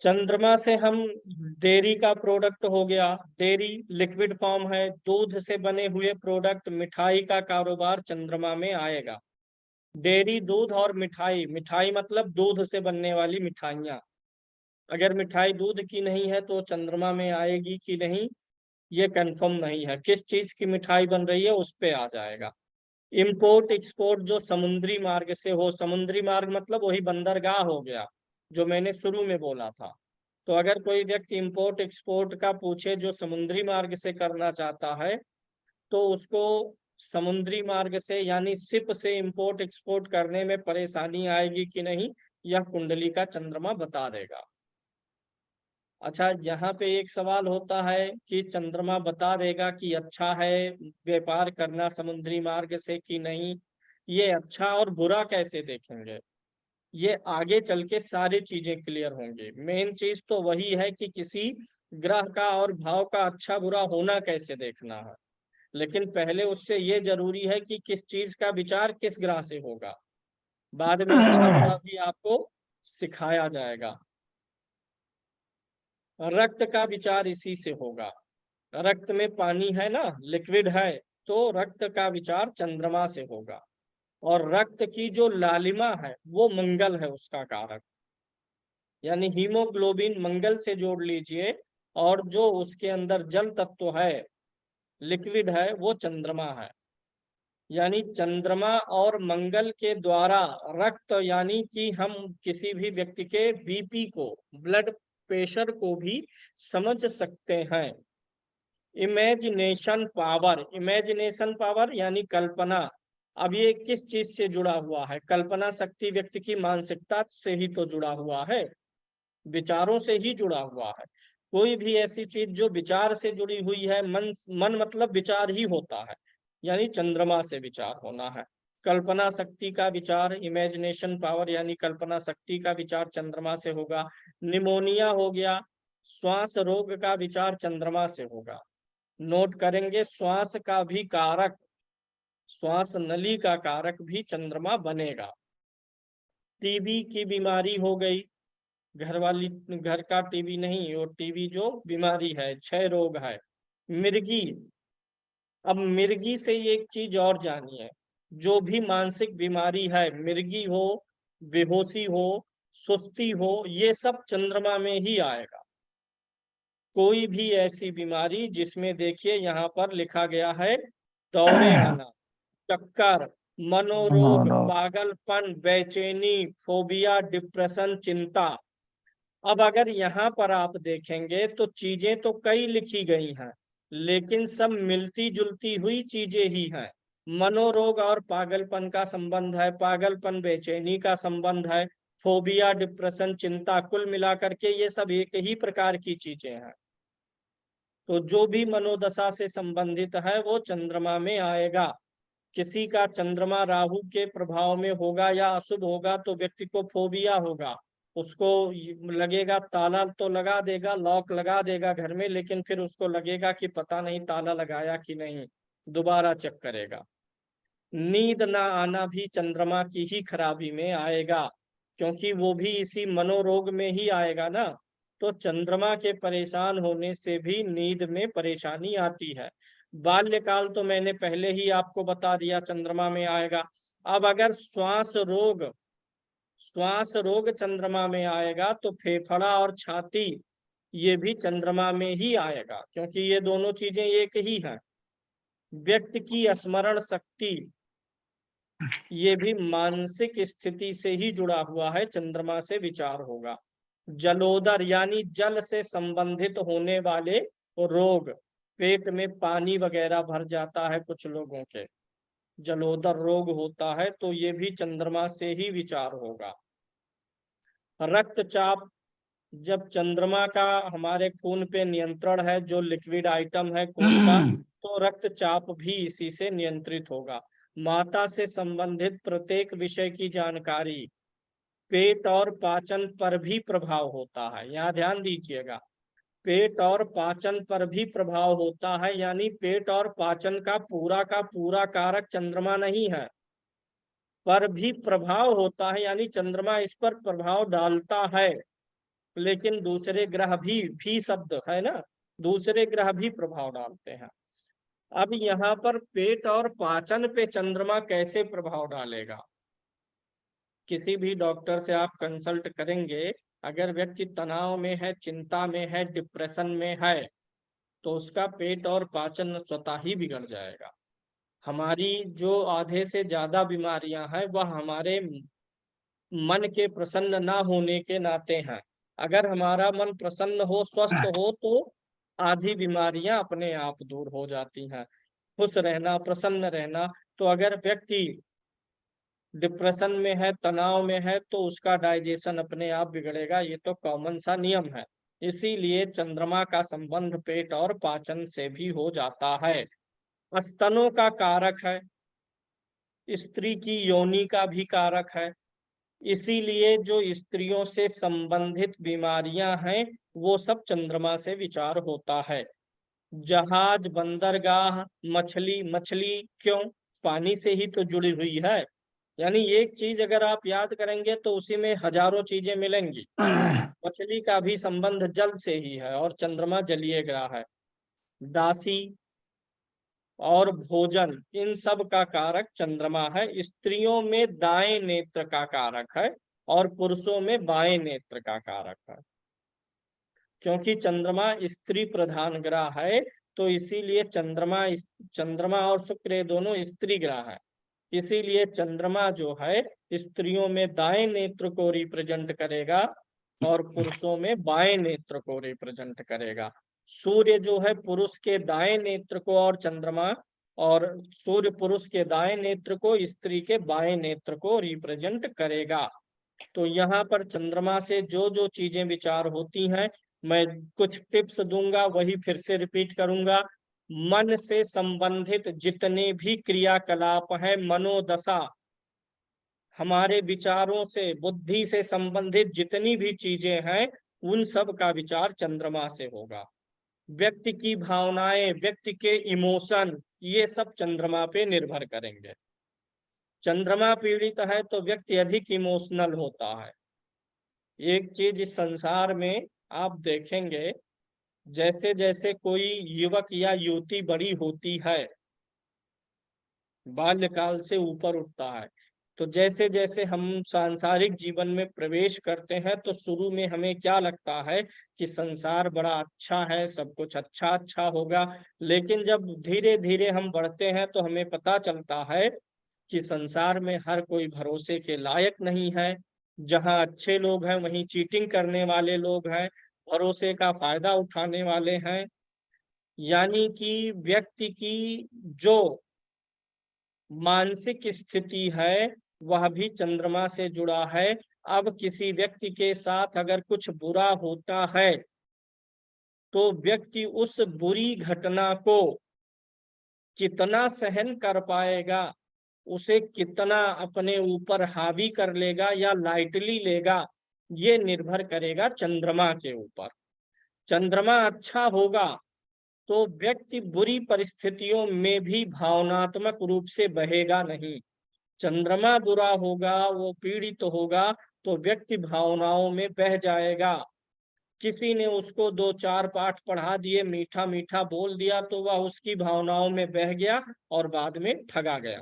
चंद्रमा से हम डेयरी का प्रोडक्ट हो गया। डेयरी लिक्विड फॉर्म है, दूध से बने हुए प्रोडक्ट, मिठाई का कारोबार चंद्रमा में आएगा। डेयरी दूध और मिठाई, मिठाई मतलब दूध से बनने वाली मिठाइयाँ। अगर मिठाई दूध की नहीं है तो चंद्रमा में आएगी कि नहीं ये कंफर्म नहीं है। किस चीज की मिठाई बन रही है उस पे आ जाएगा। इंपोर्ट एक्सपोर्ट जो समुद्री मार्ग से हो, समुद्री मार्ग मतलब वही बंदरगाह हो गया जो मैंने शुरू में बोला था। तो अगर कोई व्यक्ति इंपोर्ट एक्सपोर्ट का पूछे जो समुद्री मार्ग से करना चाहता है तो उसको समुद्री मार्ग से यानी शिप से इंपोर्ट एक्सपोर्ट करने में परेशानी आएगी कि नहीं, यह कुंडली का चंद्रमा बता देगा। अच्छा, यहाँ पे एक सवाल होता है कि चंद्रमा बता देगा कि अच्छा है व्यापार करना समुद्री मार्ग से कि नहीं। ये अच्छा और बुरा कैसे देखेंगे, ये आगे चल के सारी चीजें क्लियर होंगी। मेन चीज तो वही है कि किसी ग्रह का और भाव का अच्छा बुरा होना कैसे देखना है। लेकिन पहले उससे ये जरूरी है कि किस चीज का विचार किस ग्रह से होगा। बाद में अच्छा बुरा भी आपको सिखाया जाएगा। रक्त का विचार इसी से होगा। रक्त में पानी है ना, लिक्विड है, तो रक्त का विचार चंद्रमा से होगा। और रक्त की जो लालिमा है वो मंगल है उसका कारक, यानी हीमोग्लोबिन मंगल से जोड़ लीजिए। और जो उसके अंदर जल तत्व है, लिक्विड है, वो चंद्रमा है। यानी चंद्रमा और मंगल के द्वारा रक्त, यानी कि हम किसी भी व्यक्ति के बीपी को, ब्लड प्रेशर को भी समझ सकते हैं। इमेजिनेशन पावर, इमेजिनेशन पावर यानी कल्पना। अब ये किस चीज से जुड़ा हुआ है? कल्पना शक्ति व्यक्ति की मानसिकता से ही तो जुड़ा हुआ है, विचारों से ही जुड़ा हुआ है। कोई भी ऐसी चीज जो विचार से जुड़ी हुई है, मन मन मतलब विचार ही होता है, यानी चंद्रमा से विचार होना है। कल्पना शक्ति का विचार, इमेजिनेशन पावर यानी कल्पना शक्ति का विचार चंद्रमा से होगा। निमोनिया हो गया, श्वास रोग का विचार चंद्रमा से होगा। नोट करेंगे, श्वास का भी कारक, श्वास नली का कारक भी चंद्रमा बनेगा। टीबी की बीमारी हो गई, घर वाली, घर का टीबी नहीं, और टीबी जो बीमारी है, क्षय रोग है। मिर्गी, अब मिर्गी से एक चीज और जानिए, जो भी मानसिक बीमारी है, मिर्गी हो, बेहोशी हो, सुस्ती हो, ये सब चंद्रमा में ही आएगा। कोई भी ऐसी बीमारी जिसमें देखिए यहाँ पर लिखा गया है दौरे आना, चक्कर, मनोरोग, पागलपन, बेचैनी, फोबिया, डिप्रेशन, चिंता। अब अगर यहाँ पर आप देखेंगे तो चीजें तो कई लिखी गई हैं, लेकिन सब मिलती जुलती हुई चीजें ही हैं। मनोरोग और पागलपन का संबंध है, पागलपन बेचैनी का संबंध है, फोबिया डिप्रेशन चिंता, कुल मिलाकर के ये सब एक ही प्रकार की चीजें हैं। तो जो भी मनोदशा से संबंधित है वो चंद्रमा में आएगा। किसी का चंद्रमा राहु के प्रभाव में होगा या अशुभ होगा तो व्यक्ति को फोबिया होगा। उसको लगेगा, ताला तो लगा देगा, लॉक लगा देगा घर में, लेकिन फिर उसको लगेगा कि पता नहीं ताला लगाया कि नहीं, दोबारा चेक करेगा। नींद ना आना भी चंद्रमा की ही खराबी में आएगा, क्योंकि वो भी इसी मनोरोग में ही आएगा ना। तो चंद्रमा के परेशान होने से भी नींद में परेशानी आती है। बाल्यकाल तो मैंने पहले ही आपको बता दिया चंद्रमा में आएगा। अब अगर श्वास रोग चंद्रमा में आएगा तो फेफड़ा और छाती ये भी चंद्रमा में ही आएगा, क्योंकि ये दोनों चीजें एक ही हैं। व्यक्ति की स्मरण शक्ति ये भी मानसिक स्थिति से ही जुड़ा हुआ है, चंद्रमा से विचार होगा। जलोदर यानी जल से संबंधित होने वाले रोग, पेट में पानी वगैरह भर जाता है कुछ लोगों के, जलोदर रोग होता है, तो ये भी चंद्रमा से ही विचार होगा। रक्तचाप, जब चंद्रमा का हमारे खून पे नियंत्रण है, जो लिक्विड आइटम है खून का, तो रक्तचाप भी इसी से नियंत्रित होगा। माता से संबंधित प्रत्येक विषय की जानकारी, पेट और पाचन पर भी प्रभाव होता है, यहाँ ध्यान दीजिएगा। पेट और पाचन पर भी प्रभाव होता है, यानी पेट और पाचन का पूरा कारक चंद्रमा नहीं है, पर भी प्रभाव होता है, यानी चंद्रमा इस पर प्रभाव डालता है। लेकिन दूसरे ग्रह भी शब्द है ना, दूसरे ग्रह भी प्रभाव डालते हैं। अब यहाँ पर पेट और पाचन पे चंद्रमा कैसे प्रभाव डालेगा? किसी भी डॉक्टर से आप कंसल्ट करेंगे, अगर व्यक्ति तनाव में है, चिंता में है, डिप्रेशन में है, तो उसका पेट और पाचन स्वतः ही बिगड़ जाएगा। हमारी जो आधे से ज्यादा बीमारियां हैं वह हमारे मन के प्रसन्न ना होने के नाते हैं। अगर हमारा मन प्रसन्न हो, स्वस्थ हो, तो आधी बीमारियां अपने आप दूर हो जाती हैं। खुश रहना, प्रसन्न रहना। तो अगर व्यक्ति डिप्रेशन में है, तनाव में है, तो उसका डाइजेशन अपने आप बिगड़ेगा। ये तो कॉमन सा नियम है। इसीलिए चंद्रमा का संबंध पेट और पाचन से भी हो जाता है। स्तनों का कारक है, स्त्री की योनि का भी कारक है। इसीलिए जो स्त्रियों से संबंधित बीमारियां हैं वो सब चंद्रमा से विचार होता है। जहाज, बंदरगाह, मछली, मछली क्यों? पानी से ही तो जुड़ी हुई है। यानी एक चीज अगर आप याद करेंगे तो उसी में हजारों चीजें मिलेंगी। मछली का भी संबंध जल से ही है और चंद्रमा जलीय ग्रह है। दासी और भोजन, इन सब का कारक चंद्रमा है। स्त्रियों में दाएं नेत्र का कारक है और पुरुषों में बाएं नेत्र का कारक है। क्योंकि चंद्रमा स्त्री प्रधान ग्रह है, तो इसीलिए चंद्रमा और शुक्र ये दोनों स्त्री ग्रह है। इसीलिए चंद्रमा जो है स्त्रियों में दाएं नेत्र को रिप्रेजेंट करेगा और पुरुषों में बाएं नेत्र को रिप्रेजेंट करेगा। सूर्य जो है पुरुष के दाएं नेत्र को, और सूर्य पुरुष के दाएं नेत्र को, स्त्री के बाएं नेत्र को रिप्रेजेंट करेगा। तो यहाँ पर चंद्रमा से जो जो चीजें विचार होती हैं, मैं कुछ टिप्स दूंगा, वही फिर से रिपीट करूंगा। मन से संबंधित जितने भी क्रियाकलाप है, मनोदशा, हमारे विचारों से, बुद्धि से संबंधित जितनी भी चीजें हैं, उन सब का विचार चंद्रमा से होगा। व्यक्ति की भावनाएं, व्यक्ति के इमोशन, ये सब चंद्रमा पे निर्भर करेंगे। चंद्रमा पीड़ित है तो व्यक्ति अधिक इमोशनल होता है। एक चीज इस संसार में आप देखेंगे, जैसे जैसे कोई युवक या युवती बड़ी होती है, बाल्यकाल से ऊपर उठता है, तो जैसे जैसे हम सांसारिक जीवन में प्रवेश करते हैं तो शुरू में हमें क्या लगता है कि संसार बड़ा अच्छा है, सब कुछ अच्छा अच्छा होगा। लेकिन जब धीरे धीरे हम बढ़ते हैं तो हमें पता चलता है कि संसार में हर कोई भरोसे के लायक नहीं है। जहाँ अच्छे लोग हैं वहीं चीटिंग करने वाले लोग हैं, भरोसे का फायदा उठाने वाले हैं। यानी कि व्यक्ति की जो मानसिक स्थिति है वह भी चंद्रमा से जुड़ा है। अब किसी व्यक्ति के साथ अगर कुछ बुरा होता है तो व्यक्ति उस बुरी घटना को कितना सहन कर पाएगा, उसे कितना अपने ऊपर हावी कर लेगा या लाइटली लेगा, ये निर्भर करेगा चंद्रमा के ऊपर। चंद्रमा अच्छा होगा तो व्यक्ति बुरी परिस्थितियों में भी भावनात्मक रूप से बहेगा नहीं। चंद्रमा बुरा होगा, वो पीड़ित होगा, तो व्यक्ति भावनाओं में बह जाएगा। किसी ने उसको दो चार पाठ पढ़ा दिए, मीठा मीठा बोल दिया, तो वह उसकी भावनाओं में बह गया और बाद में ठगा गया।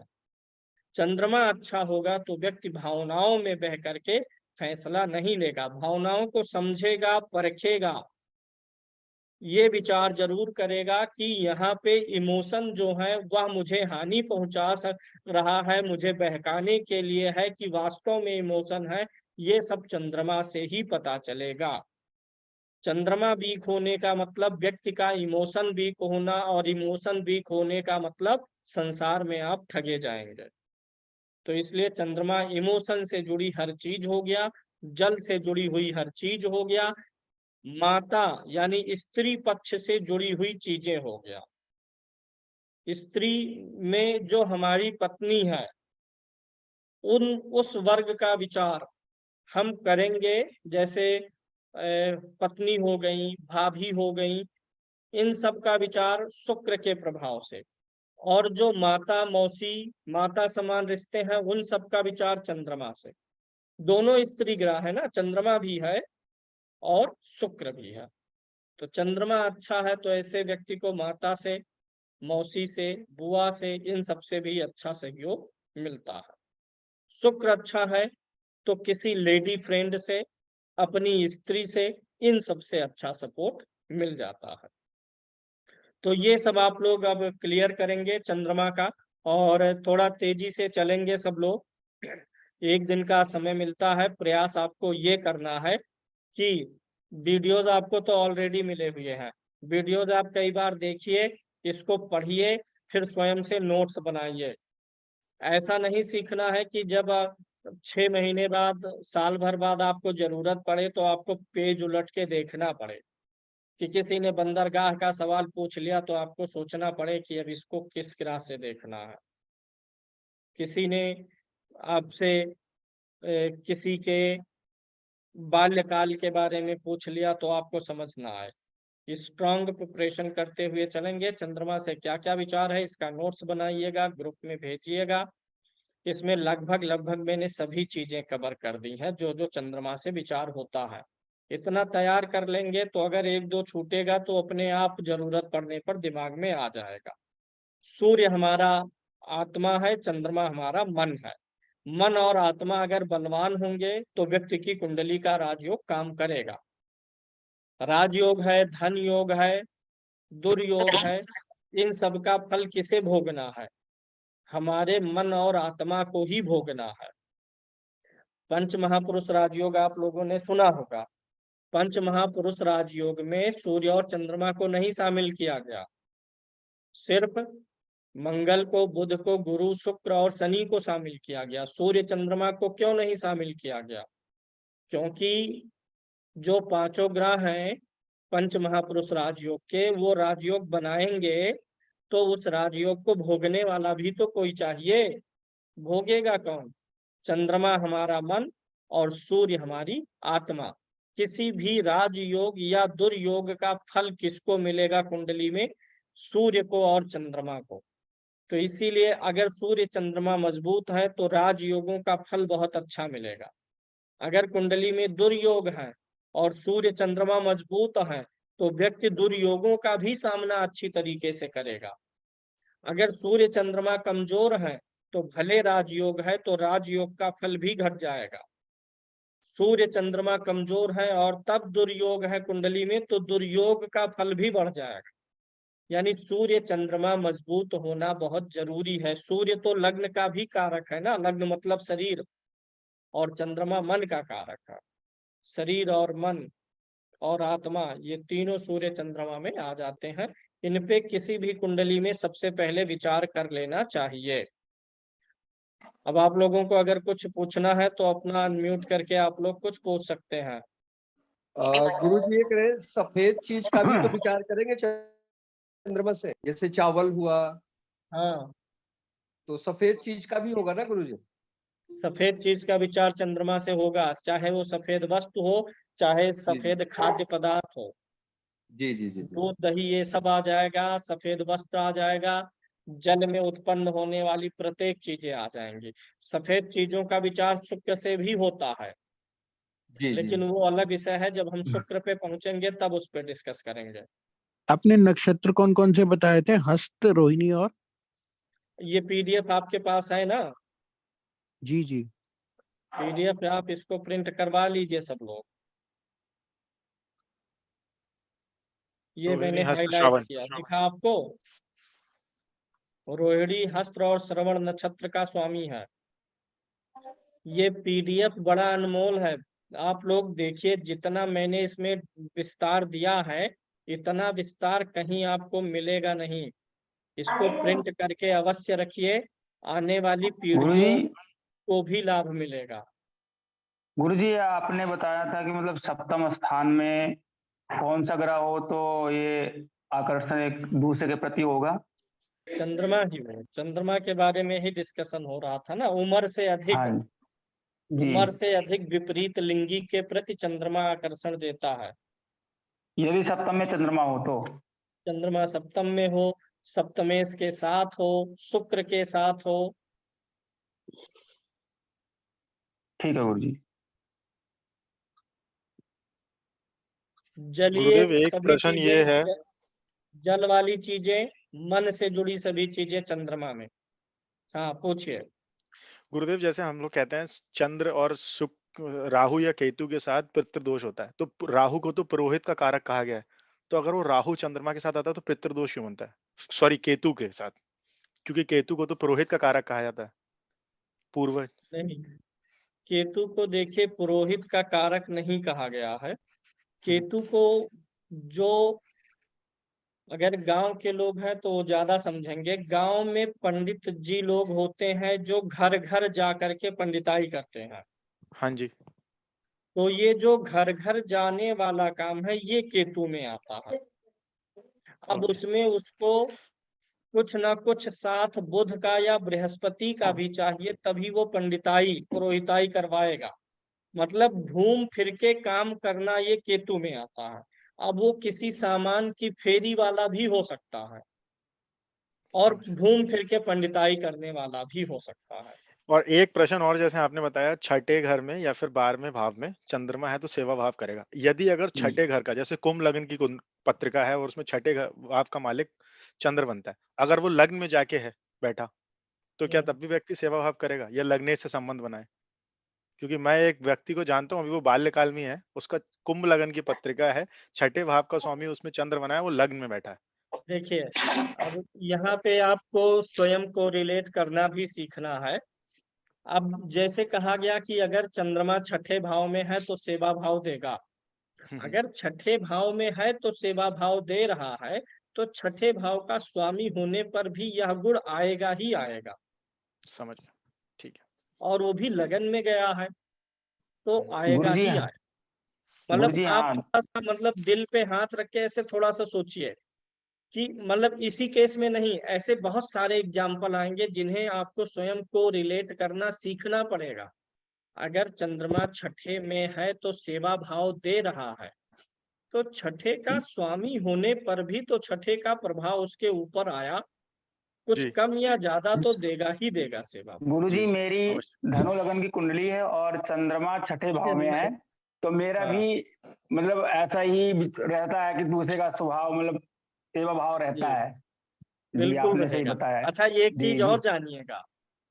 चंद्रमा अच्छा होगा तो व्यक्ति भावनाओं में बह करके फैसला नहीं लेगा, भावनाओं को समझेगा, परखेगा, ये विचार जरूर करेगा कि यहाँ पे इमोशन जो है वह मुझे हानि पहुंचा रहा है, मुझे बहकाने के लिए है कि वास्तव में इमोशन है, ये सब चंद्रमा से ही पता चलेगा। चंद्रमा वीक होने का मतलब व्यक्ति का इमोशन वीक होना, और इमोशन वीक होने का मतलब संसार में आप ठगे जाएंगे। तो इसलिए चंद्रमा इमोशन से जुड़ी हर चीज हो गया, जल से जुड़ी हुई हर चीज हो गया, माता यानी स्त्री पक्ष से जुड़ी हुई चीजें हो गया। स्त्री में जो हमारी पत्नी है, उस वर्ग का विचार हम करेंगे। जैसे पत्नी हो गई, भाभी हो गई, इन सब का विचार शुक्र के प्रभाव से। और जो माता, मौसी, माता समान रिश्ते हैं, उन सब का विचार चंद्रमा से। दोनों स्त्री ग्रह है ना, चंद्रमा भी है और शुक्र भी है। तो चंद्रमा अच्छा है तो ऐसे व्यक्ति को माता से, मौसी से, बुआ से, इन सबसे भी अच्छा सहयोग मिलता है। शुक्र अच्छा है तो किसी लेडी फ्रेंड से, अपनी स्त्री से, इन सबसे अच्छा सपोर्ट मिल जाता है। तो ये सब आप लोग अब क्लियर करेंगे चंद्रमा का, और थोड़ा तेजी से चलेंगे सब लोग। एक दिन का समय मिलता है, प्रयास आपको ये करना है कि वीडियोज आपको तो ऑलरेडी मिले हुए हैं, वीडियोज आप कई बार देखिए, इसको पढ़िए, फिर स्वयं से नोट्स बनाइए। ऐसा नहीं सीखना है कि जब 6 महीने बाद, साल भर बाद आपको जरूरत पड़े तो आपको पेज उलट के देखना पड़े, कि किसी ने बंदरगाह का सवाल पूछ लिया तो आपको सोचना पड़े कि अब इसको किस तरह से देखना है। किसी ने आपसे किसी के बाल्यकाल के बारे में पूछ लिया तो आपको समझना है। स्ट्रांग प्रिपरेशन करते हुए चलेंगे। चंद्रमा से क्या क्या विचार है इसका नोट्स बनाइएगा, ग्रुप में भेजिएगा। इसमें लगभग लगभग मैंने सभी चीजें कवर कर दी हैं जो जो चंद्रमा से विचार होता है। इतना तैयार कर लेंगे तो अगर एक दो छूटेगा तो अपने आप जरूरत पड़ने पर दिमाग में आ जाएगा। सूर्य हमारा आत्मा है, चंद्रमा हमारा मन है। मन और आत्मा अगर बलवान होंगे तो व्यक्ति की कुंडली का राजयोग काम करेगा। राजयोग है, धन योग है, दुर्योग है, इन सब का फल किसे भोगना है? हमारे मन और आत्मा को ही भोगना है। पंच महापुरुष राजयोग आप लोगों ने सुना होगा। पंच महापुरुष राजयोग में सूर्य और चंद्रमा को नहीं शामिल किया गया, सिर्फ मंगल को, बुध को, गुरु, शुक्र और शनि को शामिल किया गया। सूर्य चंद्रमा को क्यों नहीं शामिल किया गया? क्योंकि जो पांचों ग्रह हैं पंच महापुरुष राजयोग के, वो राजयोग बनाएंगे तो उस राजयोग को भोगने वाला भी तो कोई चाहिए। भोगेगा कौन? चंद्रमा हमारा मन और सूर्य हमारी आत्मा। किसी भी राजयोग या दुर्योग का फल किसको मिलेगा कुंडली में? सूर्य को और चंद्रमा को। तो इसीलिए अगर सूर्य चंद्रमा मजबूत है तो राजयोगों का फल बहुत अच्छा मिलेगा। अगर कुंडली में दुर्योग है और सूर्य चंद्रमा मजबूत है तो व्यक्ति दुर्योगों का भी सामना अच्छी तरीके से करेगा। अगर सूर्य चंद्रमा कमजोर है तो भले राजयोग है तो राजयोग का फल भी घट जाएगा। सूर्य चंद्रमा कमजोर है और तब दुर्योग है कुंडली में तो दुर्योग का फल भी बढ़ जाएगा। यानी सूर्य चंद्रमा मजबूत होना बहुत जरूरी है। सूर्य तो लग्न का भी कारक है ना, लग्न मतलब शरीर, और चंद्रमा मन का कारक है। शरीर और मन और आत्मा, ये तीनों सूर्य चंद्रमा में आ जाते हैं। इन पे किसी भी कुंडली में सबसे पहले विचार कर लेना चाहिए। अब आप लोगों को अगर कुछ पूछना है तो अपना अनम्यूट करके आप लोग कुछ पूछ सकते हैं। गुरु जी, ये कह रहे सफेद चीज का भी तो विचार करेंगे चंद्रमा से, जैसे चावल हुआ। हाँ, तो सफेद चीज का भी होगा ना गुरु जी? सफेद चीज का विचार चंद्रमा से होगा, चाहे वो सफेद वस्तु हो, चाहे सफेद खाद्य पदार्थ हो। जी जी जी जी। दूध, दही, ये सब आ जाएगा, सफेद वस्त्र आ जाएगा, जल में उत्पन्न होने वाली प्रत्येक चीजें आ जाएंगी। सफेद चीजों का विचार शुक्र से भी होता है, जी जी। लेकिन वो अलग विषय है, जब हम शुक्र पे पहुंचेंगे तब उस पर डिस्कस करेंगे। आपने नक्षत्र कौन कौन से बताए थे? हस्त, रोहिणी और? ये पीडीएफ आपके पास है ना? जी जी। पीडीएफ आप इसको प्रिंट करवा लीजिए सब लोग। ये मैंने रोहिणी हस्त हाईलाइट श्रवण। किया, दिखा आपको? रोहिणी, हस्त और श्रवण नक्षत्र का स्वामी है। ये पीडीएफ बड़ा अनमोल है, आप लोग देखिए। जितना मैंने इसमें विस्तार दिया है, इतना विस्तार कहीं आपको मिलेगा नहीं। इसको प्रिंट करके अवश्य रखिए, आने वाली पीढ़ियों गुरुजी, को भी लाभ मिलेगा। गुरुजी आपने बताया था कि मतलब सप्तम स्थान में कौन सा ग्रह हो तो ये आकर्षण एक दूसरे के प्रति होगा। चंद्रमा ही हो, चंद्रमा के बारे में ही डिस्कशन हो रहा था ना। उम्र से अधिक, हाँ जी। उम्र से अधिक विपरीत लिंगी के प्रति चंद्रमा आकर्षण देता है। यदि सप्तम में चंद्रमा हो तो? चंद्रमा सप्तम में हो, सप्तमेश के साथ हो, शुक्र के साथ हो। ठीक है गुरुजी। जलीय गुरुदेव एक सभी प्रश्न ये है, चीजें, जल वाली चीजें, मन से जुड़ी सभी चीजें चंद्रमा में। हाँ पूछिए। गुरुदेव जैसे हम लोग कहते हैं चंद्र और राहु या केतु के साथ पितृदोष होता है, तो राहु को तो पुरोहित का कारक कहा गया है, तो अगर वो राहु चंद्रमा के साथ आता है तो पितृदोष क्यों बनता है? सॉरी, केतु के साथ, क्योंकि केतु को तो पुरोहित का कारक कहा जाता है, पूर्वज। नहीं, केतु को देखिए पुरोहित का कारक नहीं कहा गया है। केतु को जो, अगर गांव के लोग हैं तो वो ज्यादा समझेंगे, गांव में पंडित जी लोग होते हैं जो घर घर जा करके पंडिताई करते हैं। हाँ जी। तो ये जो घर घर जाने वाला काम है ये केतु में आता है। अब ओके। उसमें उसको कुछ ना कुछ साथ बुध का या बृहस्पति का भी चाहिए, तभी वो पंडिताई पुरोहिताई करवाएगा। मतलब घूम फिर के काम करना ये केतु में आता है। अब वो किसी सामान की फेरी वाला भी हो सकता है और समझ। घूम फिर के पंडिताई करने वाला भी हो सकता है। और एक प्रश्न और, जैसे आपने बताया छठे घर में या फिर 12वें भाव में चंद्रमा है तो सेवा भाव करेगा। यदि अगर छठे घर का, जैसे कुंभ लग्न की पत्रिका है और उसमें छठे भाव का मालिक चंद्र बनता है, अगर वो लग्न में जाके है बैठा, तो क्या तब भी व्यक्ति सेवा भाव करेगा या लग्न से संबंध बनाए? क्योंकि मैं एक व्यक्ति को जानता हूँ, अभी वो बाल्यकाल में है, उसका कुंभ लग्न की पत्रिका है, छठे भाव का स्वामी उसमें चंद्र बना है, वो लग्न में बैठा है। देखिए, अब यहाँ पे आपको स्वयं को रिलेट करना भी सीखना है। अब जैसे कहा गया कि अगर चंद्रमा छठे भाव में है तो सेवा भाव देगा। अगर छठे भाव में है तो सेवा भाव दे रहा है, तो छठे भाव का स्वामी होने पर भी यह गुण आएगा ही आएगा। समझ गया, ठीक है। और वो भी लगन में गया है तो आएगा गुरुजी ही आएगा। मतलब गुरुजी आप हाँ। थोड़ा सा, मतलब दिल पे हाथ रख के ऐसे थोड़ा सा सोचिए कि मतलब इसी केस में नहीं, ऐसे बहुत सारे एग्जाम्पल आएंगे जिन्हें आपको स्वयं को रिलेट करना सीखना पड़ेगा। अगर चंद्रमा छठे में है तो सेवा भाव दे रहा है, तो छठे का स्वामी होने पर भी तो छठे का प्रभाव उसके ऊपर आया, कुछ जी कम या ज्यादा तो देगा ही देगा सेवा भाव। गुरुजी जी, मेरी अवश्य। धनु लगन की कुंडली है और चंद्रमा छठे भाव में है, तो मेरा हाँ, भी मतलब ऐसा ही रहता है कि दूसरे का स्वभाव मतलब सेवा भाव रहता जी है। जी बिल्कुल आपने सही रहेगा। बताया है। अच्छा, एक जी चीज और जानिएगा,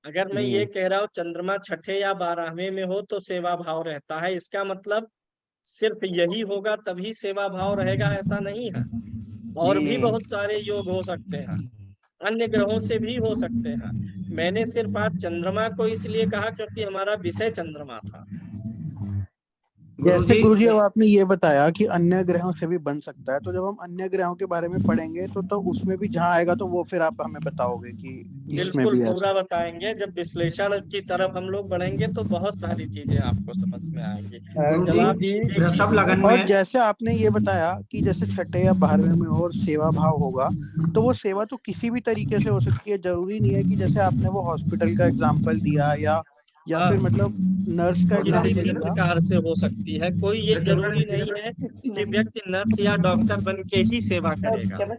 अगर मैं ये जी कह रहा हूँ चंद्रमा छठे या 12वें में हो तो सेवा भाव रहता है, इसका मतलब सिर्फ यही होगा तभी सेवा भाव रहेगा ऐसा नहीं है। जी और भी जी बहुत सारे योग हो सकते हैं, अन्य ग्रहों से भी हो सकते हैं। मैंने सिर्फ आज चंद्रमा को इसलिए कहा क्योंकि हमारा विषय चंद्रमा था। जैसे गुरुजी गुरुजी अब आपने ये बताया कि अन्य ग्रहों से भी बन सकता है, तो जब हम अन्य ग्रहों के बारे में पढ़ेंगे तो उसमें भी जहाँ आएगा तो वो फिर आप हमें बताओगे कि इसमें बिल्कुल भी पूरा ऐसा। बताएंगे, जब विश्लेषण की तरफ हम लोग बढ़ेंगे तो बहुत सारी चीजें आपको समझ में आएंगी। जब गुरुजी आप ये देखिए, वृषभ लगन और में जैसे आपने ये बताया कि जैसे छठे या 12वें में हो और सेवा भाव होगा, तो वो सेवा तो किसी भी तरीके से हो सकती है, जरूरी नहीं है कि जैसे आपने वो हॉस्पिटल का एग्जाम्पल दिया या हाँ, फिर मतलब नर्स का किसी एग्जाम्पल भी दिया। प्रकार से हो सकती है, कोई ये जरूरी नहीं है कि व्यक्ति नर्स या डॉक्टर बन के ही सेवा करेगा।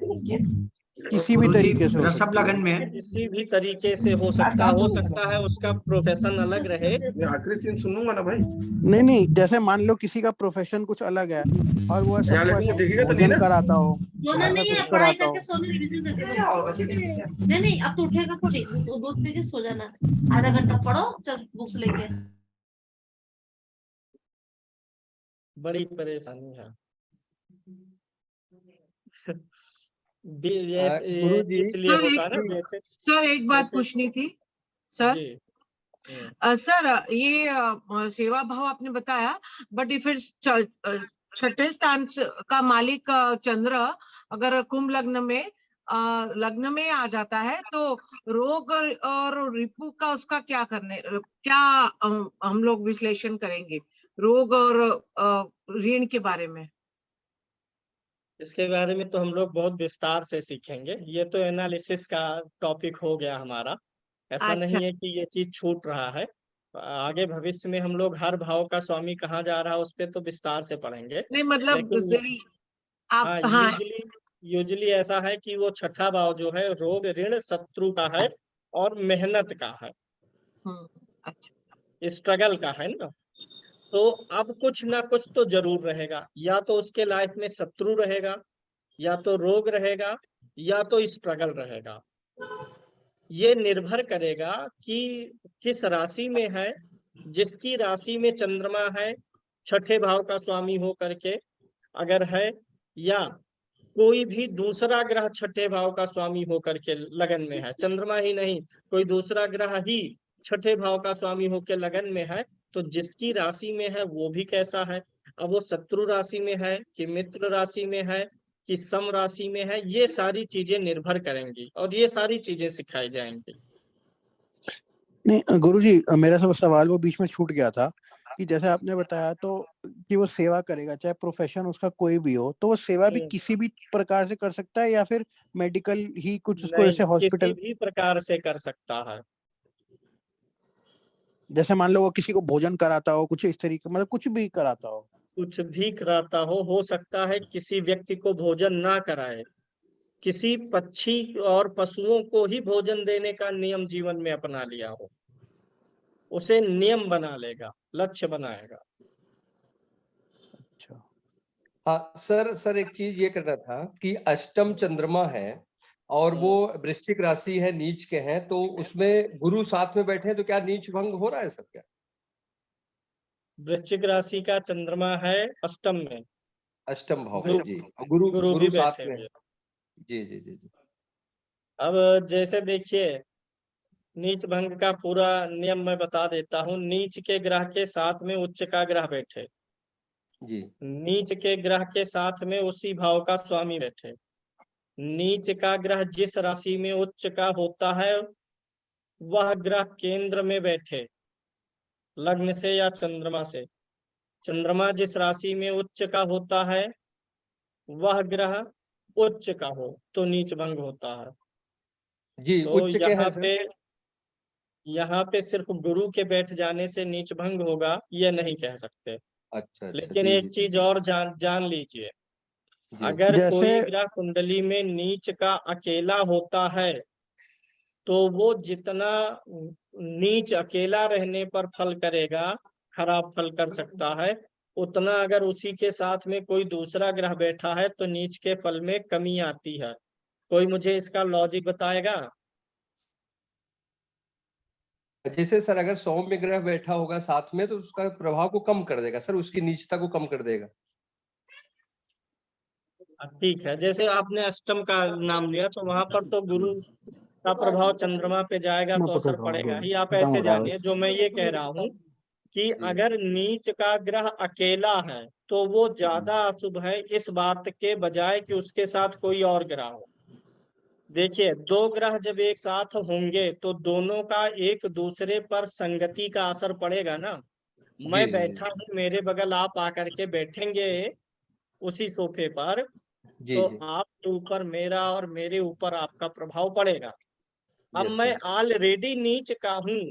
किसी भी गुरुजी तरीके से हो वृषभ सकती है। लगन में किसी भी तरीके से हो सकता है उसका प्रोफेशन अलग रहे। आखिरी सीन सुनूंगा ना भाई। नहीं, जैसे मान लो किसी का प्रोफेशन कुछ अलग है और वो सबको ऐसे भोजन कराता हो, सोना ऐसा नहीं कुछ है, पढ़ाई कराता हो। करके सोने रिवीजन करके बस। नहीं अब तो उठेगा थोड़ी, दूध पी के सो जाना, आधा घंटा पढ़ो, चल बुक्स लेके। बड़ी परेशानी है। गुरुजी इसलिए सर होता है ना, एक जैसे सर एक बात जैसे पूछनी थी सर। जी। सर ये सेवा भाव आपने बताया, बट इफ छठे स्थान का मालिक चंद्र अगर कुंभ लग्न में आ जाता है, तो रोग और रिपु का उसका क्या हम लोग विश्लेषण करेंगे रोग और ऋण के बारे में। इसके बारे में तो हम लोग बहुत विस्तार से सीखेंगे, ये तो एनालिसिस का टॉपिक हो गया हमारा। ऐसा अच्छा, नहीं है कि ये चीज छूट रहा है, आगे भविष्य में हम लोग हर भाव का स्वामी कहाँ जा रहा है उस पर तो विस्तार से पढ़ेंगे। नहीं मतलब लेकिन आप हाँ, हाँ। यूजुअली ऐसा है कि वो छठा भाव जो है रोग ऋण शत्रु का है और मेहनत का है, अच्छा। स्ट्रगल का है ना। तो अब कुछ ना कुछ तो जरूर रहेगा, या तो उसके लाइफ में शत्रु रहेगा, या तो रोग रहेगा, या तो स्ट्रगल रहेगा। ये निर्भर करेगा कि किस राशि में है। जिसकी राशि में चंद्रमा है, छठे भाव का स्वामी हो करके अगर है, या कोई भी दूसरा ग्रह छठे भाव का स्वामी होकर के लगन में है, चंद्रमा ही नहीं कोई दूसरा ग्रह ही छठे भाव का स्वामी होकर लगन में है, तो जिसकी राशि में है वो भी कैसा है। अब वो शत्रु राशि में है कि मित्र राशि में है कि सम राशि में है, ये सारी चीजें निर्भर करेंगी और ये सारी चीजें सिखाई जाएंगी। नहीं गुरुजी, मेरा सब सवाल वो बीच में छूट गया था कि जैसे आपने बताया तो कि वो सेवा करेगा, चाहे प्रोफेशन उसका कोई भी हो, तो वो सेवा भी किसी भी प्रकार से कर सकता है या फिर मेडिकल ही कुछ उसको, नहीं, जैसे किसी हॉस्पिटल, भी प्रकार से कर सकता है। जैसे मान लो वो किसी को भोजन कराता हो, कुछ इस तरीके, मतलब कुछ भी कराता हो। कुछ भी कराता हो सकता है किसी व्यक्ति को भोजन ना कराए, किसी पक्षी और पशुओं को ही भोजन देने का नियम जीवन में अपना लिया हो, उसे नियम बना लेगा, लक्ष्य बनाएगा। अच्छा, हाँ सर एक चीज ये करना था कि अष्टम चंद्रमा है और वो वृश्चिक राशि है, नीच के हैं, तो उसमें गुरु साथ में बैठे हैं, तो क्या नीच भंग हो रहा है सर क्या? वृश्चिक राशि का चंद्रमा है अष्टम में, अष्टम भाव में गुरु जी, गुरु गुरु भी गुरु बैठे साथ में हुए। है। जी जी जी जी। अब जैसे देखिए, नीच भंग का पूरा नियम मैं बता देता हूँ। नीच के ग्रह के साथ में उच्च का ग्रह बैठे, जी नीच के ग्रह के साथ में उसी भाव का स्वामी बैठे, नीच का ग्रह जिस राशि में उच्च का होता है वह ग्रह केंद्र में बैठे, लग्न से या चंद्रमा से। चंद्रमा जिस राशि में उच्च का होता है वह ग्रह उच्च का हो तो नीच भंग होता है। जी, तो उच्च के हैं सर। यहाँ पे सिर्फ गुरु के बैठ जाने से नीच भंग होगा ये नहीं कह सकते। अच्छा अच्छा, लेकिन जी एक जी चीज और जान लीजिए, जी अगर जैसे कोई ग्रह कुंडली में नीच का अकेला होता है तो वो जितना नीच अकेला रहने पर फल करेगा, खराब फल कर सकता है, उतना अगर उसी के साथ में कोई दूसरा ग्रह बैठा है तो नीच के फल में कमी आती है। कोई मुझे इसका लॉजिक बताएगा? जैसे सर अगर सौम्य ग्रह बैठा होगा साथ में तो उसका प्रभाव को कम कर देगा सर, उसकी नीचता को कम कर देगा। ठीक है, जैसे आपने अष्टम का नाम लिया तो वहां पर तो गुरु का प्रभाव चंद्रमा पे जाएगा तो असर पड़ेगा ही। आप ऐसे जानिए, जो मैं ये कह रहा हूँ कि जी अगर नीच का ग्रह अकेला है तो वो ज्यादा अशुभ है इस बात के बजाय कि उसके साथ कोई और ग्रह हो। देखिए, दो ग्रह जब एक साथ होंगे तो दोनों का एक दूसरे पर संगति का असर पड़ेगा ना। जी मैं जी जी बैठा हूँ, मेरे बगल आप आकर के बैठेंगे उसी सोफे पर, जी तो जी आपके ऊपर मेरा और मेरे ऊपर आपका प्रभाव पड़ेगा। अब यस मैं सर। ऑलरेडी नीच का हूँ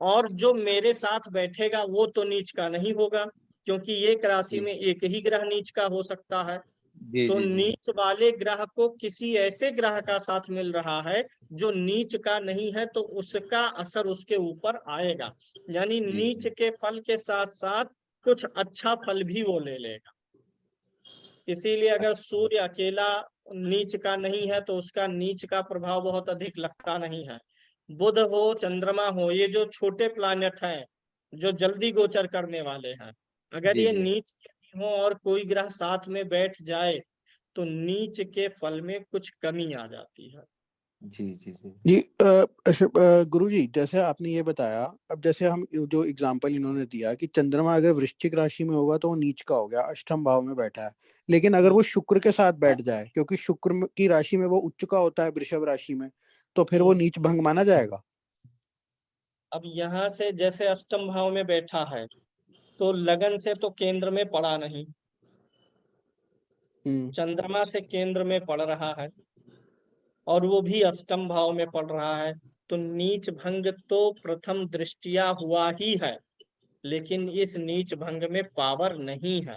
और जो मेरे साथ बैठेगा वो तो नीच का नहीं होगा, क्योंकि एक राशि जी में एक ही ग्रह नीच का हो सकता है। जी तो जी जी नीच वाले ग्रह को किसी ऐसे ग्रह का साथ मिल रहा है जो नीच का नहीं है, तो उसका असर उसके ऊपर आएगा। यानी जी नीच के फल के साथ साथ कुछ अच्छा फल भी वो ले लेगा। इसीलिए अगर सूर्य अकेला नीच का नहीं है तो उसका नीच का प्रभाव बहुत अधिक लगता नहीं है। बुध हो, चंद्रमा हो, ये जो छोटे प्लैनेट हैं जो जल्दी गोचर करने वाले हैं, अगर जी ये जी नीच के हो और कोई ग्रह साथ में बैठ जाए तो नीच के फल में कुछ कमी आ जाती है। जी जी जी जी गुरुजी, जैसे आपने ये बताया, अब जैसे हम जो एग्जांपल इन्होंने दिया कि चंद्रमा अगर वृश्चिक राशि में होगा तो वो नीच का हो गया, अष्टम भाव में बैठा है, लेकिन अगर वो शुक्र के साथ बैठ जाए, क्योंकि की राशि में वो उच्च का होता है वृषभ राशि में, तो फिर वो नीच भंग माना जाएगा। अब यहाँ से जैसे अष्टम भाव में बैठा है तो लगन से तो केंद्र में पड़ा नहीं, चंद्रमा से केंद्र में पड़ रहा है और वो भी अष्टम भाव में पड़ रहा है, तो नीच भंग तो प्रथम दृष्टिया हुआ ही है, लेकिन इस नीच भंग में पावर नहीं है।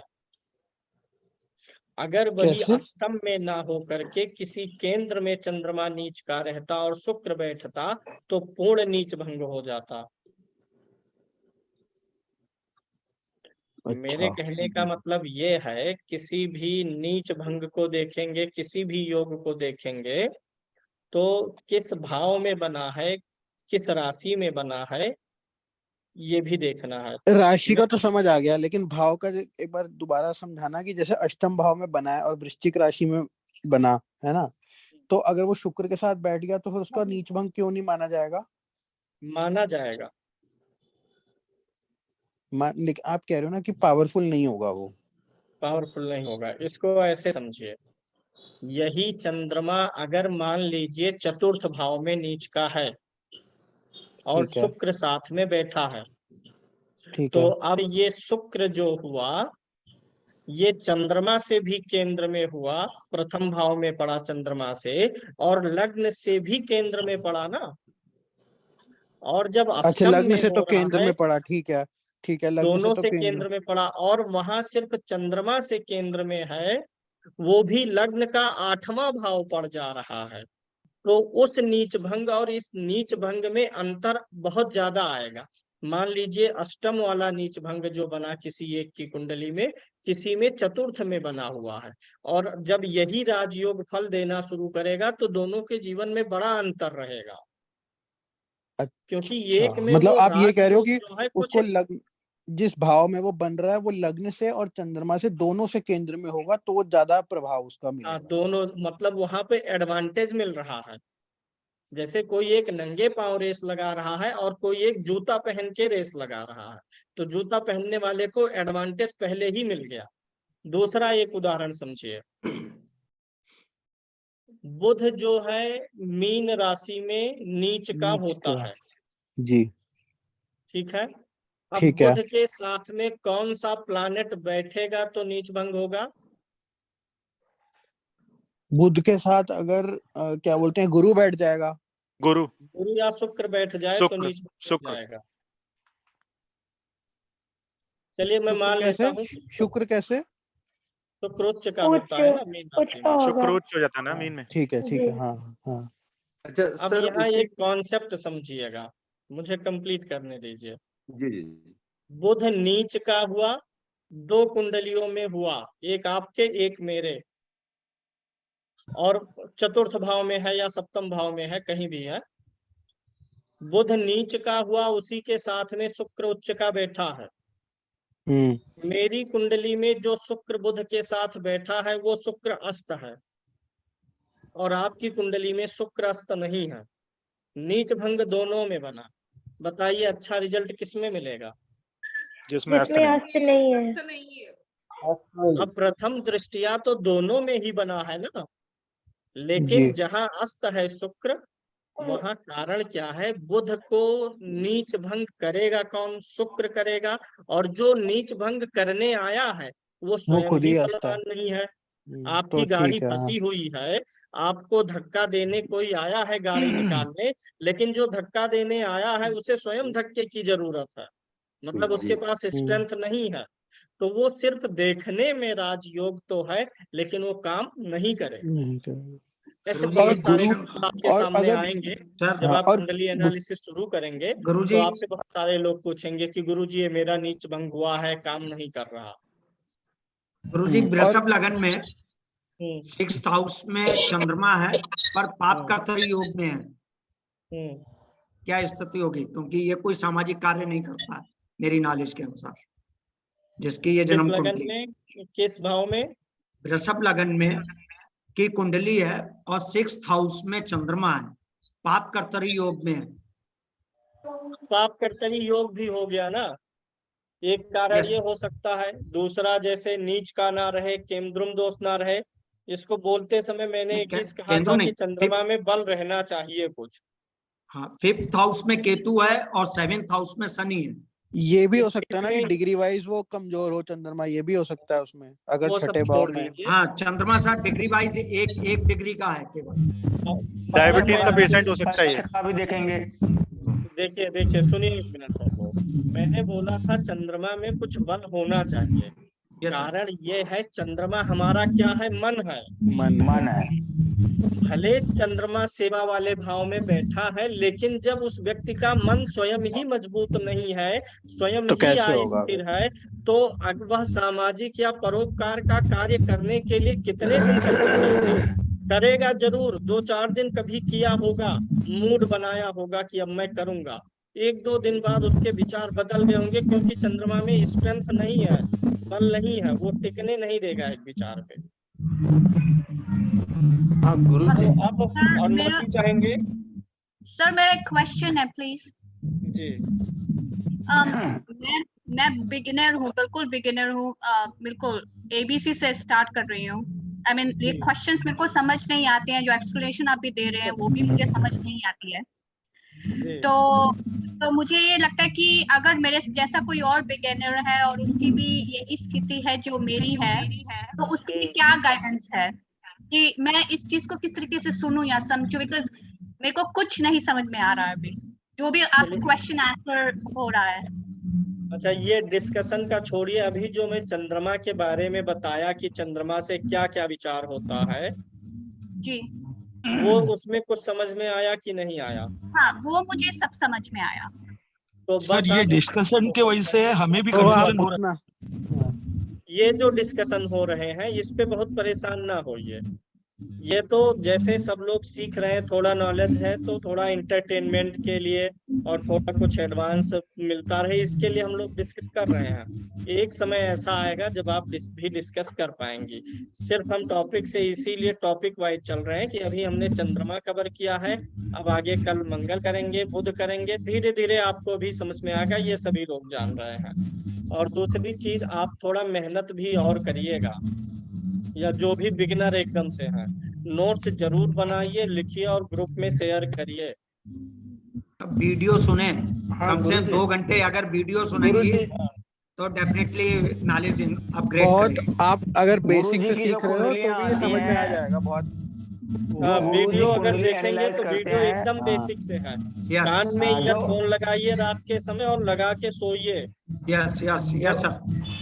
अगर वही कैसे? अष्टम में ना हो करके किसी केंद्र में चंद्रमा नीच का रहता और शुक्र बैठता तो पूर्ण नीच भंग हो जाता। मेरे अच्छा कहने का मतलब ये है, किसी भी नीच भंग को देखेंगे, किसी भी योग को देखेंगे, तो किस भाव में बना है, किस राशि में बना है, ये भी देखना है। राशि मैं का तो समझ आ गया, लेकिन भाव का एक बार दोबारा समझाना कि जैसे अष्टम भाव में बना है और वृश्चिक राशि में बना है ना, तो अगर वो शुक्र के साथ बैठ गया तो फिर उसका नीच भंग क्यों नहीं माना जाएगा? माना जाएगा। लेकिन आप कह रहे हो ना कि पावरफुल नहीं होगा वो। पावरफुल नहीं होगा, इसको ऐसे समझिए, यही चंद्रमा अगर मान लीजिए चतुर्थ भाव में नीच का है और ठीक है, शुक्र साथ में बैठा है, ठीक तो है। अब ये शुक्र जो हुआ, ये चंद्रमा से भी केंद्र में हुआ, प्रथम भाव में पड़ा चंद्रमा से, और लग्न से भी केंद्र में पड़ा ना। और जब अच्छा, अष्टम लग्न में से तो हो रहा केंद्र है, में पड़ा, ठीक है, ठीक है, लग्न से दोनों तो से केंद्र। केंद्र में पड़ा, और वहां सिर्फ चंद्रमा से केंद्र में है, वो भी लग्न का 8वां भाव पड़ जा रहा है। तो उस नीच भंग और इस नीच भंग में अंतर बहुत ज्यादा आएगा। मान लीजिए अष्टम वाला नीच भंग जो बना किसी एक की कुंडली में, किसी में चतुर्थ में बना हुआ है, और जब यही राजयोग फल देना शुरू करेगा तो दोनों के जीवन में बड़ा अंतर रहेगा, क्योंकि अच्छा, एक में मतलब वो आप ये कह रहे हो राजयोग कि जो है कुछ उसको लग्न, जिस भाव में वो बन रहा है वो लग्न से और चंद्रमा से दोनों से केंद्र में होगा, तो वो ज्यादा प्रभाव उसका मिलेगा। दोनों, मतलब वहां पे एडवांटेज मिल रहा है। जैसे कोई एक नंगे पांव रेस लगा रहा है और कोई एक जूता पहन के रेस लगा रहा है, तो जूता पहनने वाले को एडवांटेज पहले ही मिल गया। दूसरा एक उदाहरण समझिए, बुध जो है मीन राशि में नीच का नीच होता का, है, जी, ठीक है। अब ठीक है। बुध के साथ में कौन सा प्लैनेट बैठेगा तो नीच भंग होगा? बुध के साथ अगर क्या बोलते हैं, गुरु बैठ जाएगा। गुरु, गुरु या शुक्र बैठ जाए तो शुक्र, नीच भंग हो शुक्र। जाएगा। चलिए मैं शुक्र मान लेता कैसे? हूँ कि शुक्र कैसे? शुक्र उच्च का होता है ना मीन राशि में। शुक्र उच्च हो जाता है ना हाँ, मीन में। ठीक है, ठीक है, हाँ हाँ। अच्छा अब सर, यहाँ उसी एक कॉन्सेप्ट समझिएगा, मुझे कंप्लीट करने दीजिए। जी जी बुध नीच का हुआ, 2 कुंडलियों में हुआ, एक आपके एक मेरे, और चतुर्थ भाव में है या सप्तम भाव में है, कहीं भी है। बुध नीच का हुआ, उसी के साथ में शुक्र उच्च का बैठा है। मेरी कुंडली में जो शुक्र बुध के साथ बैठा है वो शुक्र अस्त है, और आपकी कुंडली में शुक्र अस्त नहीं है, नीच भंग दोनों में बना। बताइए अच्छा रिजल्ट किसमें मिलेगा? जिसमें अस्त नहीं है। अब प्रथम दृष्टिया तो दोनों में ही बना है ना, लेकिन जी, जहां अस्त है शुक्र, वहां कारण क्या है? बुध को नीच भंग करेगा कौन? शुक्र करेगा, और जो नीच भंग करने आया है वो वो स्वयं खुद ही ही अस्त है। बलवान नहीं है। तो आपकी गाड़ी ठीक है, हाँ। फंसी हुई है, आपको धक्का देने कोई आया है गाड़ी निकालने, लेकिन जो धक्का देने आया है उसे स्वयं धक्के की जरूरत है, मतलब उसके पास स्ट्रेंथ नहीं है, तो वो सिर्फ देखने में राजयोग तो है, लेकिन वो काम नहीं करेगा। नहीं करेगा। ऐसे गुरुजी बहुत एक सारे गुरु, क्वेश्चन, लोग आपके और सामने अगर, आएंगे। सर जब हाँ, आप और कुंडली एनालिसिस शुरू करेंगे तो गुरुजी आपसे बहुत सारे लोग पूछेंगे कि गुरुजी ये मेरा नीच भंग हुआ है, काम नहीं कर रहा। गुरुजी और वृषभ लगन में हम्म 6th हाउस में चंद्रमा है पर पाप हम्म कर्तरी योग में है, हम्म। क्या स्थिति होगी? क्योंकि ये कोई सामाजिक कार्य नहीं करता है मेरी नॉलेज के अनुसार, जिसकी ये किस जन्म लगन कुंडली में, किस भाव में? वृषभ लगन में की कुंडली है और 6th हाउस में चंद्रमा है, पाप कर्तरी योग में है। पाप कर्तरी योग भी हो गया ना, एक कारण यस ये हो सकता है। दूसरा, जैसे नीच का ना रहे, केंद्रुम दोष ना रहे। इसको बोलते समय मैंने एक चीज कहा केंद्र था नहीं, कि चंद्रमा में बल रहना चाहिए कुछ। हाँ 5th हाउस में केतु है और 7th हाउस में शनि है। ये भी हो इस सकता है ना कि इसमें डिग्री वाइज वो कमजोर हो चंद्रमा, ये भी हो सकता है उसमें, अगर वो सब छठे भाव छोड़ में। दीजिए। हाँ चंद्रमा सा डिग्री वाइज एक डिग्री का है केवल। डायबिटीज का मैंने पेशेंट हो सकता है ये। का भी देखेंगे। देखिए देखिए सुनिए एक मिनट सब लोग, मैंने बोला था चंद्रमा में कुछ बल होना चाहिए, यस सर। कारण ये है चंद्रमा हमारा क्या है, मन है। मन है। भले चंद्रमा सेवा वाले भाव में बैठा है, लेकिन जब उस व्यक्ति का मन स्वयं ही मजबूत नहीं है, स्वयं तो ही कैसे होगा अस्थिर है, तो अब वह सामाजिक या परोपकार का कार्य करने के लिए कितने दिन तक करेगा? जरूर 2-4 दिन कभी किया होगा, मूड बनाया होगा कि अब मैं करूंगा। 1-2 दिन बाद उसके विचार बदल गए होंगे, क्योंकि चंद्रमा में स्ट्रेंथ नहीं है, बल नहीं है, वो टिकने नहीं देगा एक विचार पे। हाँ गुरुजी। तो अब अनुमति चाहेंगे सर मेरा एक क्वेश्चन है प्लीज। जी। मैं बिगिनर हूँ, बिल्कुल बिगिनर हूँ, बिल्कुल ABC से स्टार्ट कर रही हूँ। आई मीन ये क्वेश्चंस मेरे को समझ नहीं आते हैं, जो एक्सप्लेनेशन आप भी दे रहे हैं वो भी मुझे समझ नहीं आती है। तो मुझे ये लगता है कि अगर मेरे जैसा कोई और बिगिनर है और उसकी भी यही स्थिति है जो मेरी है, तो उसकी क्या गाइडेंस है कि मैं इस चीज को किस तरीके से सुनूं या समझूं? बिकॉज मेरे को कुछ नहीं समझ में आ रहा है अभी, जो भी आप क्वेश्चन आंसर हो रहा है। अच्छा, ये डिस्कशन का छोड़िए, अभी जो मैं चंद्रमा के बारे में बताया कि चंद्रमा से क्या क्या विचार होता है जी, वो उसमें कुछ समझ में आया कि नहीं आया? हाँ वो मुझे सब समझ में आया। तो सर बस ये आप डिस्कशन के वजह से हमें भी तो आप कंफ्यूजन हो रहा अपना ये जो डिस्कशन हो रहे हैं इस पे बहुत परेशान ना होइए। ये तो जैसे सब लोग सीख रहे हैं, थोड़ा नॉलेज है तो थोड़ा इंटरटेनमेंट के लिए और थोड़ा कुछ एडवांस मिलता रहे, इसके लिए हम लोग डिस्कस कर रहे हैं। एक समय ऐसा आएगा जब आप भी डिस्कस कर पाएंगी। सिर्फ हम टॉपिक से इसीलिए टॉपिक वाइज चल रहे हैं कि अभी हमने चंद्रमा कवर किया है, अब आगे कल मंगल करेंगे, बुध करेंगे, धीरे धीरे आपको भी समझ में आएगा, ये सभी लोग जान रहे हैं। और दूसरी चीज, आप थोड़ा मेहनत भी और करिएगा, या जो भी बिगिनर एकदम से हैं, नोट्स जरूर बनाइए, लिखिए और ग्रुप में शेयर करिए। वीडियो सुने, हाँ कम से कम गुरुजी। 2 घंटे अगर वीडियो सुनेंगे तो डेफिनेटली नॉलेज अपग्रेड बहुत, करेंगे। आप अगर बेसिक गुरुजी से की सीख जो रहे हो तो कुंडलियां भी ये आती समझ में आ हैं, जाएगा बहुत। गुरुजी वीडियो अगर कुंडली देखेंगे एनालाइज तो करते वीडियो हैं। एकदम हाँ। बेसिक से है। यस कान में हाँ, ईयरफोन लगाइए रात के समय और लगा के सोइए। Yes yes yes sir.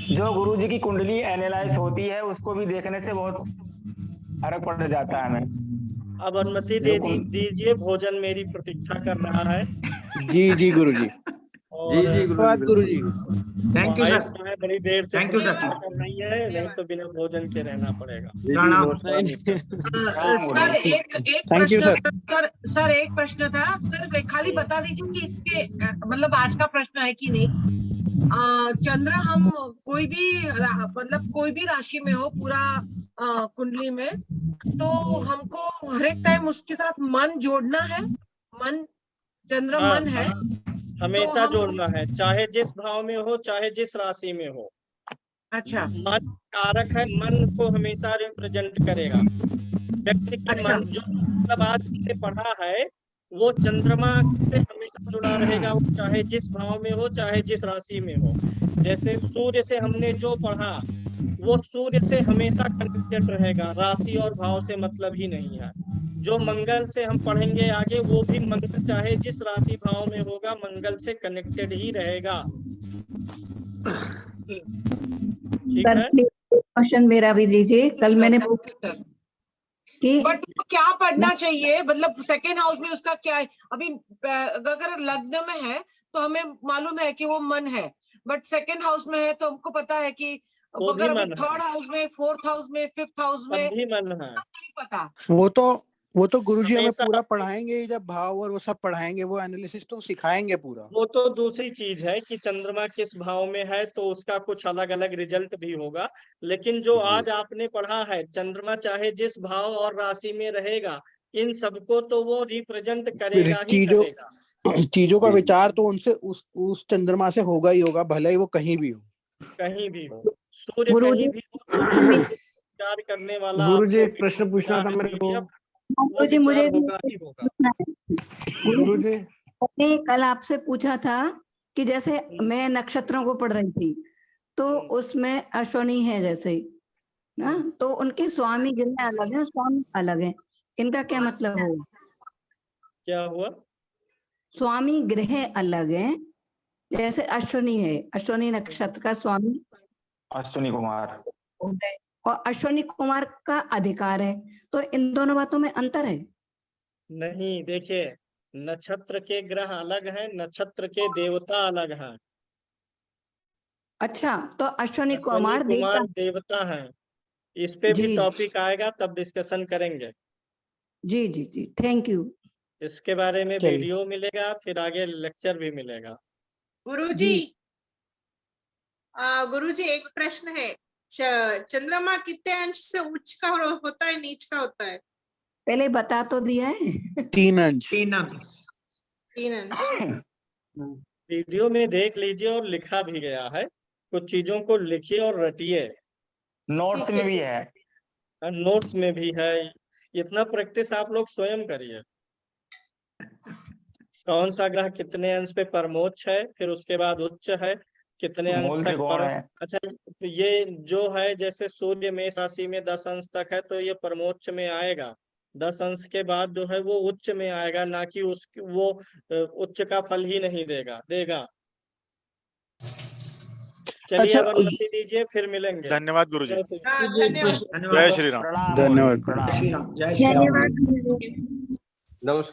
जो गुरुजी की कुंडली एनालाइज होती है उसको भी देखने से बहुत फर्क पड़ जाता है हमें। अब अनुमति जो दीजिए, भोजन मेरी प्रतीक्षा कर रहा है। जी जी गुरुजी। और धन्यवाद Guruji. Thank you wife sir. जो है बड़ी देर से थैंक यू सर। प्रतीक्षा कर रही है, नहीं तो बिना भोजन के रहना पड़ेगा। प्रणाम। सर एक Thank you, प्रश्न सर एक प्रश्न था सर, खाली बता दीजिए कि इसके मतलब आज का प्रश्न है कि नहीं। चंद्र हम कोई भी मतलब कोई भी राशि में हो पूरा कुंडली में, तो हमको हर एक टाइम उसके साथ मन जोड़ना है। मन, चंद्र हाँ, मन है हमेशा हम- जोड़ना है, चाहे जिस भाव में हो, चाहे जिस राशि में हो। अच्छा मन कारक है, मन को हमेशा रिप्रेजेंट करेगा। व्यक्ति की अच्छा मन जो मतलब आज हमने पढ़ा है वो चंद्रमा से हमेशा जुड़ा रहेगा, वो चाहे जिस भाव में हो, चाहे जिस राशि में हो। जैसे सूर्य से हमने जो पढ़ा वो सूर्य से हमेशा कनेक्टेड रहेगा, राशि और भाव से मतलब ही नहीं है। जो मंगल से हम पढ़ेंगे आगे, वो भी मंगल चाहे जिस राशि भाव में होगा, मंगल से कनेक्टेड ही रहेगा। ठीक है। क्वेश्चन मेरा भी दीजिए। कल मैंने कि बट क्या पढ़ना चाहिए, मतलब सेकेंड हाउस में उसका क्या है? अभी अगर लग्न में है तो हमें मालूम है कि वो मन है, बट सेकेंड हाउस में है तो हमको पता है कि वो भी अगर अभी मन है। थर्ड हाउस में, फोर्थ हाउस में, फिफ्थ हाउस में, तब भी मन है। नहीं पता। वो तो गुरुजी हमें हमेशा पूरा पढ़ाएंगे ही, जब भाव और वो सब पढ़ाएंगे, वो एनालिसिस तो सिखाएंगे पूरा। वो तो दूसरी चीज है कि चंद्रमा किस भाव में है तो उसका कुछ अलग अलग रिजल्ट भी होगा। लेकिन जो आज आपने पढ़ा है, चंद्रमा चाहे जिस भाव और राशि में रहेगा, इन सबको तो वो रिप्रेजेंट करेगा ही करेगा। चीजों का विचार तो उनसे उस चंद्रमा से होगा ही होगा, भले ही वो कहीं भी हो। कहीं भी हो, सूर्य गुरुजी कहीं भी हो, तो जो विचार करने वाला गुरुजी आपको एक प्रश्न पूछना था मेरे को। वो गुरुजी मुझे विचार होगा ही होगा। पूछना है। गुरुजी मैंने कल आपसे पूछा था कि जैसे मैं नक्षत्रों को पढ़ रही थी तो उसमें अश्वनी है जैसे ना, तो उनके स्वामी ग्रह अलग है, स्वामी अलग है, इनका क्या मतलब हुआ? क्या हुआ? स्वामी ग्रह अलग है, जैसे अश्वनी है, अश्वनी नक्षत्र का स्वामी अश्विनी कुमार। और अश्विनी कुमार का अधिकार है, तो इन दोनों बातों में अंतर है? नहीं, देखिए, नक्षत्र के ग्रह अलग हैं, नक्षत्र के देवता अलग हैं। अच्छा, तो अश्विनी अश्विनी कुमार देवता। कुमार देवता हैं। इस पे भी जी टॉपिक आएगा, तब डिस्कशन करेंगे। जी जी जी, थैंक यू। इसके बारे में चलिए। वीडियो मिलेगा, फिर आगे लेक्चर भी मिलेगा। गुरुजी, जी गुरुजी एक प्रश्न है। चंद्रमा कितने अंश से उच्च का होता है, नीच का होता है? पहले बता तो दिया है। 3 अंश। 3 अंश। 3 अंश। वीडियो में देख लीजिए, और लिखा भी गया है। कुछ चीजों को लिखिए और रटिए। नोट्स ठीक में है भी जी। है। नोट्स में भी है। इतना प्रैक्टिस आप लोग स्वयं करिए। कौन सा ग्रह कितने अंश पे परमोच्च है, फिर उसके बाद उच्च है, कितने अंश मूल तक त्रिकोण है। अच्छा, तो ये जो है, जैसे सूर्य मेष राशि में 10 अंश तक है, तो ये परमोच्च में आएगा। 10 अंश के बाद जो है वो उच्च में आएगा, ना कि वो उच्च का फल ही नहीं देगा। चलिए, अच्छा, अब अनुमति दीजिए, फिर मिलेंगे। धन्यवाद गुरुजी। जय श्री हाँ, जी, धन्यवाद। जय धन्यवाद। श्री राम। प्रणाम धन्यवाद। प्रणाम। जय श्री राम। धन्यवाद। नमस्कार।